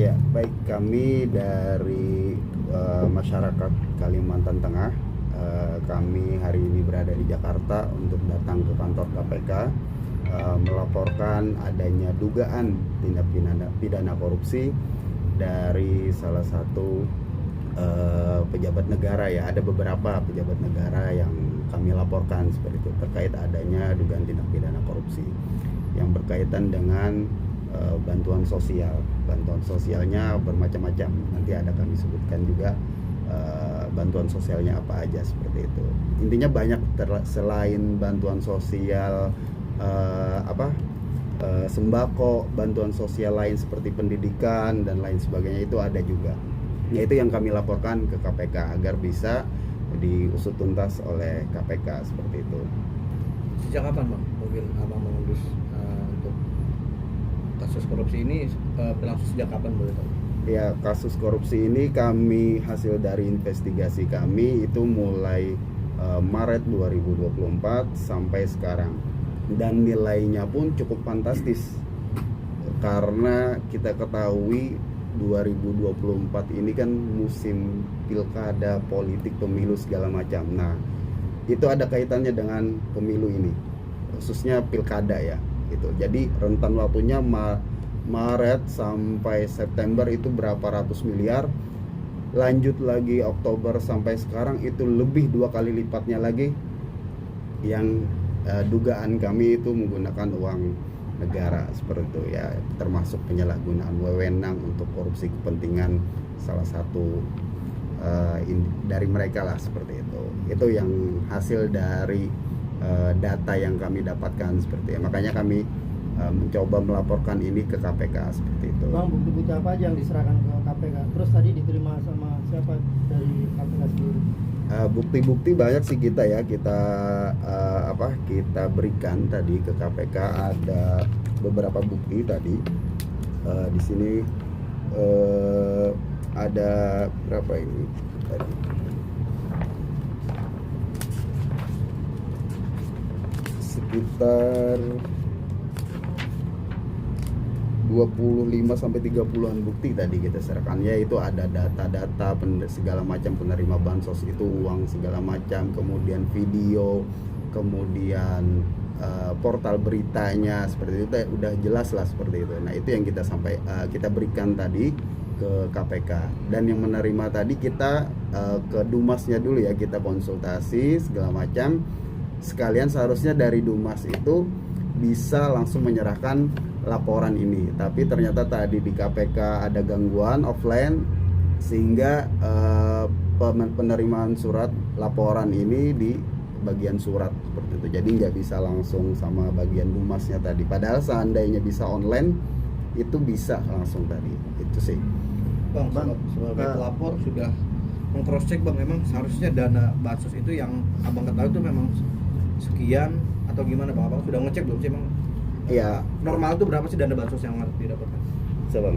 Ya, baik, kami dari masyarakat Kalimantan Tengah. Kami hari ini berada di Jakarta untuk datang ke kantor KPK melaporkan adanya dugaan tindak pidana korupsi dari salah satu pejabat negara ya. Ada beberapa pejabat negara yang kami laporkan seperti itu terkait adanya dugaan tindak pidana korupsi yang berkaitan dengan bantuan sosial. Bantuan sosialnya bermacam-macam. Nanti ada kami sebutkan juga bantuan sosialnya apa aja seperti itu. Intinya banyak selain bantuan sosial sembako, bantuan sosial lain seperti pendidikan dan lain sebagainya itu ada juga. Yaitu yang kami laporkan ke KPK agar bisa diusut tuntas oleh KPK seperti itu. Sejak kapan Bang mungkin Abang mengurus untuk kasus korupsi ini berlangsung sejak kapan boleh tahu? Ya, kasus korupsi ini kami hasil dari investigasi kami itu mulai Maret 2024 sampai sekarang, dan nilainya pun cukup fantastis karena kita ketahui 2024 ini kan musim pilkada, politik, pemilu segala macam. Nah, itu ada kaitannya dengan pemilu ini, khususnya pilkada ya gitu. Jadi rentan waktunya Maret sampai September itu berapa ratus miliar, lanjut lagi Oktober sampai sekarang itu lebih 2 kali lipatnya lagi yang dugaan kami itu menggunakan uang negara seperti itu ya, termasuk penyalahgunaan wewenang untuk korupsi kepentingan salah satu dari mereka lah seperti itu. Itu yang hasil dari data yang kami dapatkan seperti itu. Makanya kami mencoba melaporkan ini ke KPK seperti itu. Bang, bukti-bukti apa aja yang diserahkan ke KPK? Terus tadi diterima sama siapa dari KPK sendiri? Bukti-bukti banyak sih kita berikan tadi ke KPK. Ada beberapa bukti tadi di sini ada berapa ini tadi, sekitar 25 sampai 30-an bukti tadi kita serahkan. Ya, itu ada data-data segala macam penerima bansos itu uang segala macam, kemudian video, kemudian portal beritanya seperti itu udah jelas lah seperti itu. Nah, itu yang kita berikan tadi ke KPK, dan yang menerima tadi kita ke Dumasnya dulu ya, kita konsultasi segala macam. Sekalian seharusnya dari Dumas itu bisa langsung menyerahkan laporan ini, tapi ternyata tadi di KPK ada gangguan offline sehingga penerimaan surat laporan ini di bagian surat seperti itu, jadi nggak bisa langsung sama bagian Dumasnya tadi. Padahal seandainya bisa online itu bisa langsung tadi. Itu sih Bang, sebagai pelapor sudah meng-cross check Bang, memang seharusnya dana bansos itu yang Abang ketahui itu memang sekian atau gimana Bang? Abang sudah ngecek belum sih Bang? ya. Normal itu berapa sih dana bansos yang harus didapatkan? Coba.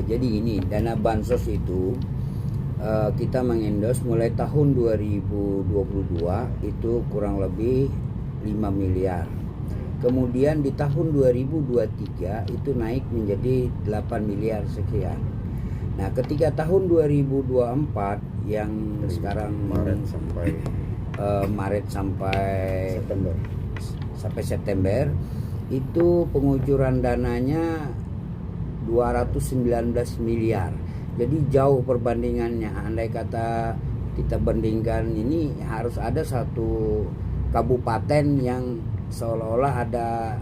Jadi ini dana bansos itu kita mengendos mulai tahun 2022 itu kurang lebih 5 miliar. Kemudian di tahun 2023 itu naik menjadi 8 miliar sekian. Nah, ketika tahun 2024 yang sekarang Maret sampai September itu pengucuran dananya 219 miliar. Jadi jauh perbandingannya. Andai kata kita bandingkan, ini harus ada satu kabupaten yang seolah-olah ada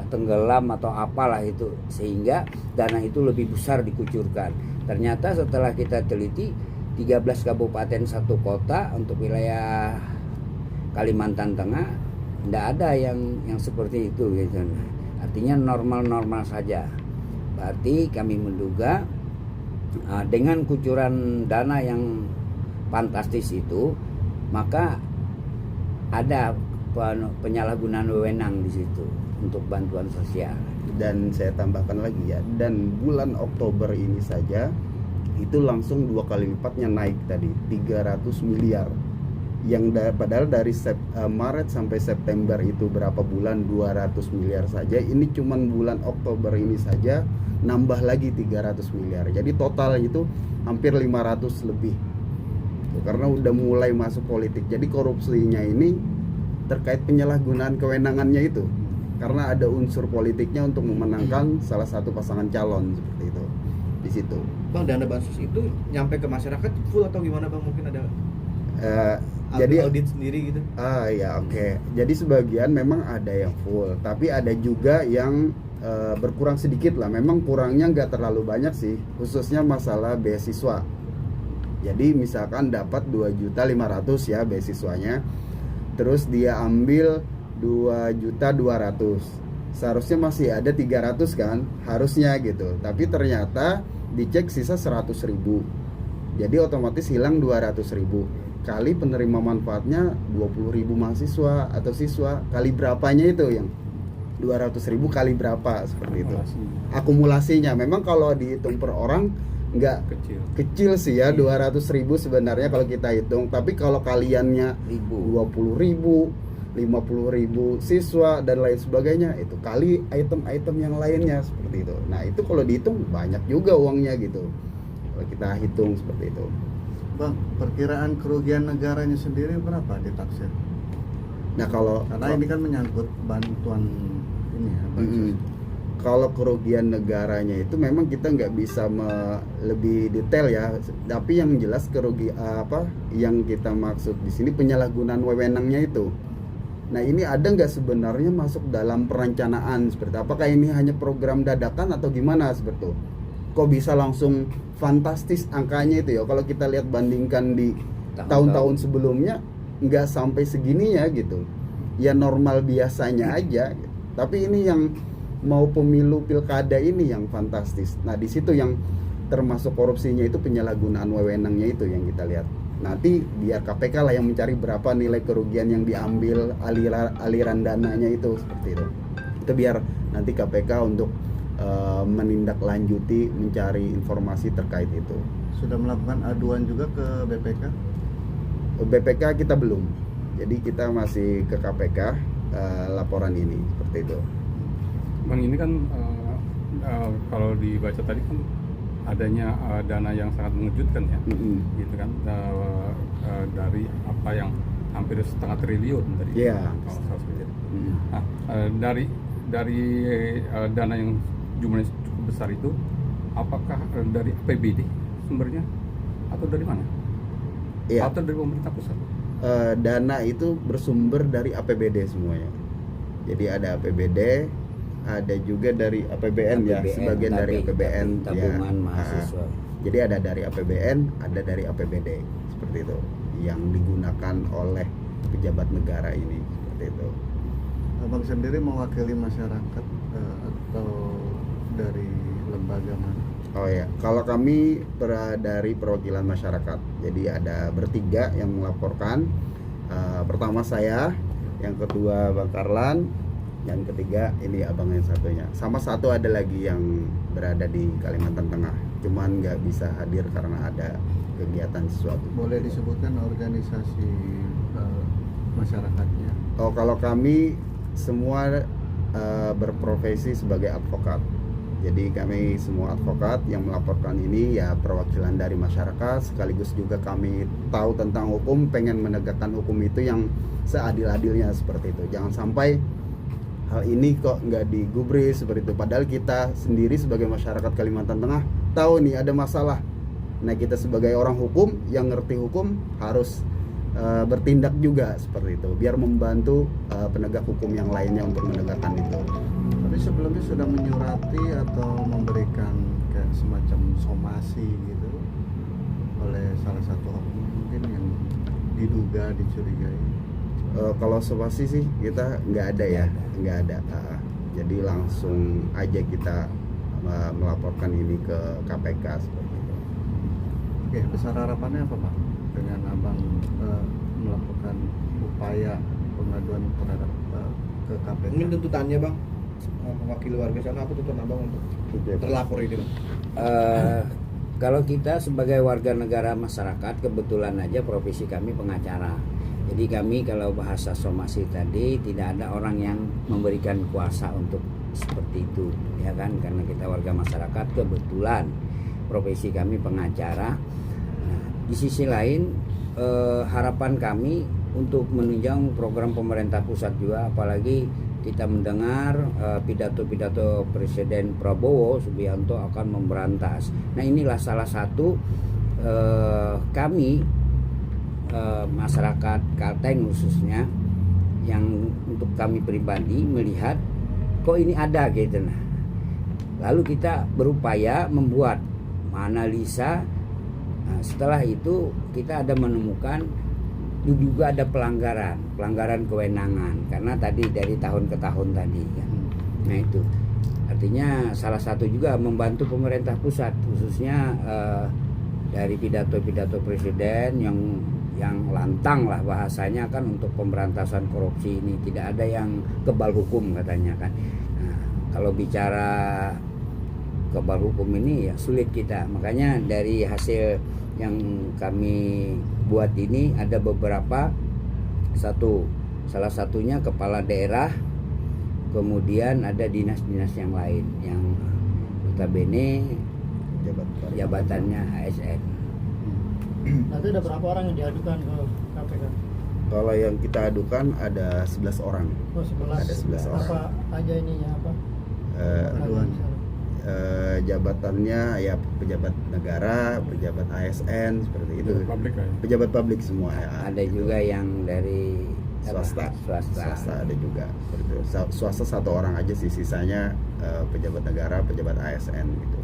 tenggelam atau apalah itu, sehingga dana itu lebih besar dikucurkan. Ternyata setelah kita teliti 13 kabupaten satu kota untuk wilayah Kalimantan Tengah tidak ada yang seperti itu gitu. Artinya normal-normal saja. Berarti kami menduga dengan kucuran dana yang fantastis itu, maka ada penyalahgunaan wewenang di situ untuk bantuan sosial. Dan saya tambahkan lagi ya, dan bulan Oktober ini saja itu langsung 2 kali lipatnya naik tadi 300 miliar padahal dari Maret sampai September itu berapa bulan, 200 miliar saja. Ini cuman bulan Oktober ini saja nambah lagi 300 miliar. Jadi total itu hampir 500 lebih. Karena udah mulai masuk politik. Jadi korupsinya ini terkait penyalahgunaan kewenangannya itu. Karena ada unsur politiknya untuk memenangkan salah satu pasangan calon seperti itu. Di situ. Bang, dana bansos itu nyampe ke masyarakat full atau gimana Bang? Mungkin ada jadi audit sendiri gitu. Ya oke. Jadi sebagian memang ada yang full, tapi ada juga yang berkurang sedikit lah. Memang kurangnya nggak terlalu banyak sih, khususnya masalah beasiswa. Jadi misalkan dapat 2.500.000 ya beasiswanya, terus dia ambil 2.200.000. Seharusnya masih ada 300 kan, harusnya gitu. Tapi ternyata dicek sisa 100.000. Jadi otomatis hilang 200.000. Kali penerima manfaatnya 20.000 mahasiswa atau siswa, kali berapanya itu yang 200.000 kali berapa seperti itu. Akumulasinya memang kalau dihitung per orang nggak kecil sih ya, 200.000 sebenarnya kalau kita hitung. Tapi kalau kaliannya 20.000, 50.000 siswa dan lain sebagainya, itu kali item-item yang lainnya seperti itu. Nah itu kalau dihitung banyak juga uangnya gitu kalau kita hitung seperti itu. Bang, perkiraan kerugian negaranya sendiri berapa ditaksir? Nah karena ini kan menyangkut bantuan ini ya, bansos. Kalau kerugian negaranya itu memang kita nggak bisa lebih detail ya, tapi yang jelas yang kita maksud di sini penyalahgunaan wewenangnya itu. Nah ini ada nggak sebenarnya masuk dalam perencanaan seperti apakah ini hanya program dadakan atau gimana seperti itu? Kok bisa langsung fantastis angkanya itu ya? Kalau kita lihat bandingkan di tahun-tahun sebelumnya nggak sampai segini ya gitu. Ya normal biasanya aja. Tapi ini yang mau pemilu pilkada ini yang fantastis. Nah di situ yang termasuk korupsinya itu penyalahgunaan wewenangnya itu yang kita lihat. Nanti biar KPK lah yang mencari berapa nilai kerugian yang diambil, aliran dananya itu seperti itu. Itu biar nanti KPK untuk menindaklanjuti mencari informasi terkait itu. Sudah melakukan aduan juga ke BPK? BPK kita belum. Jadi kita masih ke KPK laporan ini seperti itu. Bang, ini kan kalau dibaca tadi kan adanya dana yang sangat mengejutkan ya, gitu kan, dari apa yang hampir 0,5 triliun tadi. Iya. Nah, dari dana yang jumlahnya cukup besar itu, apakah dari APBD sumbernya atau dari mana? Iya. Atau dari pemerintah pusat? Dana itu bersumber dari APBD semuanya. Jadi ada APBD, ada juga dari APBN ya, sebagian dari APBN tabungan ya. mahasiswa. Jadi ada dari APBN, ada dari APBD seperti itu yang digunakan oleh pejabat negara ini seperti itu. Abang sendiri mewakili masyarakat atau dari lembaga mana? Oh ya, kalau kami dari perwakilan masyarakat. Jadi ada bertiga yang melaporkan. Pertama saya, yang kedua Bang Karlan, yang ketiga ini abang yang satunya. Sama satu ada lagi yang berada di Kalimantan Tengah, cuman nggak bisa hadir karena ada kegiatan sesuatu. Boleh disebutkan organisasi masyarakatnya? Oh, kalau kami semua berprofesi sebagai advokat. Jadi kami semua advokat yang melaporkan ini ya perwakilan dari masyarakat, sekaligus juga kami tahu tentang hukum, pengen menegakkan hukum itu yang seadil-adilnya seperti itu. Jangan sampai hal ini kok nggak digubris seperti itu. Padahal kita sendiri sebagai masyarakat Kalimantan Tengah tahu nih ada masalah. Nah kita sebagai orang hukum yang ngerti hukum harus bertindak juga seperti itu, biar membantu penegak hukum yang lainnya untuk menegakkan itu. Tapi sebelumnya sudah menyurati atau memberikan kayak semacam somasi gitu oleh salah satu oknum mungkin yang diduga dicurigai. Kalau somasi sih kita nggak ada ya, nggak ada. Jadi langsung aja kita melaporkan ini ke KPK seperti itu. Oke, besar harapannya apa Pak dengan abang melakukan upaya pengaduan terhadap ke KPK? Mungkin tuntutannya Bang, mewakili warga sana, apa tuntutan Abang untuk terlapor ini Bang? Kalau kita sebagai warga negara masyarakat, kebetulan aja profesi kami pengacara. Jadi kami kalau bahasa somasi tadi tidak ada orang yang memberikan kuasa untuk seperti itu, ya kan? Karena kita warga masyarakat, kebetulan profesi kami pengacara. Nah, di sisi lain harapan kami untuk menunjang program pemerintah pusat juga, apalagi kita mendengar pidato-pidato Presiden Prabowo Subianto akan memberantas. Nah, inilah salah satu kami masyarakat Kalteng khususnya, yang untuk kami pribadi melihat kok ini ada gitu. Nah, lalu kita berupaya membuat analisa. Nah, setelah itu kita ada menemukan juga ada pelanggaran kewenangan, karena tadi dari tahun ke tahun tadi kan. Nah, itu artinya salah satu juga membantu pemerintah pusat, khususnya dari pidato-pidato presiden yang lantang lah bahasanya kan, untuk pemberantasan korupsi ini tidak ada yang kebal hukum katanya kan. Nah, kalau bicara kebal hukum ini ya sulit kita, makanya dari hasil yang kami buat ini ada beberapa, salah satunya kepala daerah, kemudian ada dinas-dinas yang lain yang notabene jabatannya ASN. Nanti ada berapa orang yang diadukan ke KPK? Kalau yang kita adukan ada 11 orang. Oh, 11. Ada 11 orang. Apa aja ininya apa? Aduan. Jabatannya ya pejabat negara, pejabat ASN seperti itu. Publik ya. Pejabat publik semua ya. Ada juga yang dari Swasta. swasta. ada juga. Seperti itu. Swasta 1 orang aja sih, sisanya pejabat negara, pejabat ASN gitu.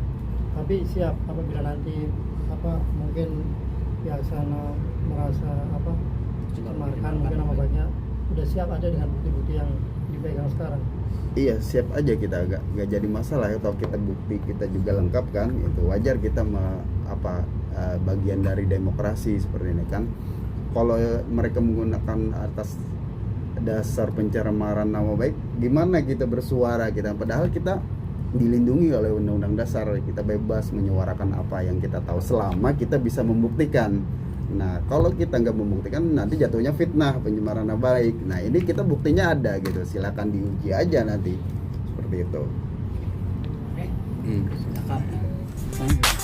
Tapi siap apabila nanti mungkin pihak sana merasa cemarkan mungkin nama baiknya, udah siap ada dengan bukti-bukti yang dipegang sekarang. Iya, siap aja kita, gak jadi masalah ya. Kalau kita bukti kita juga lengkap kan, itu wajar kita bagian dari demokrasi seperti ini kan. Kalau mereka menggunakan atas dasar pencemaran nama baik, gimana kita bersuara kita? Padahal kita dilindungi oleh undang-undang dasar, kita bebas menyuarakan apa yang kita tahu selama kita bisa membuktikan. Nah, kalau kita nggak membuktikan nanti jatuhnya fitnah, pencemaran nama baik. Nah, ini kita buktinya ada gitu, silakan diuji aja nanti seperti itu. Cakep.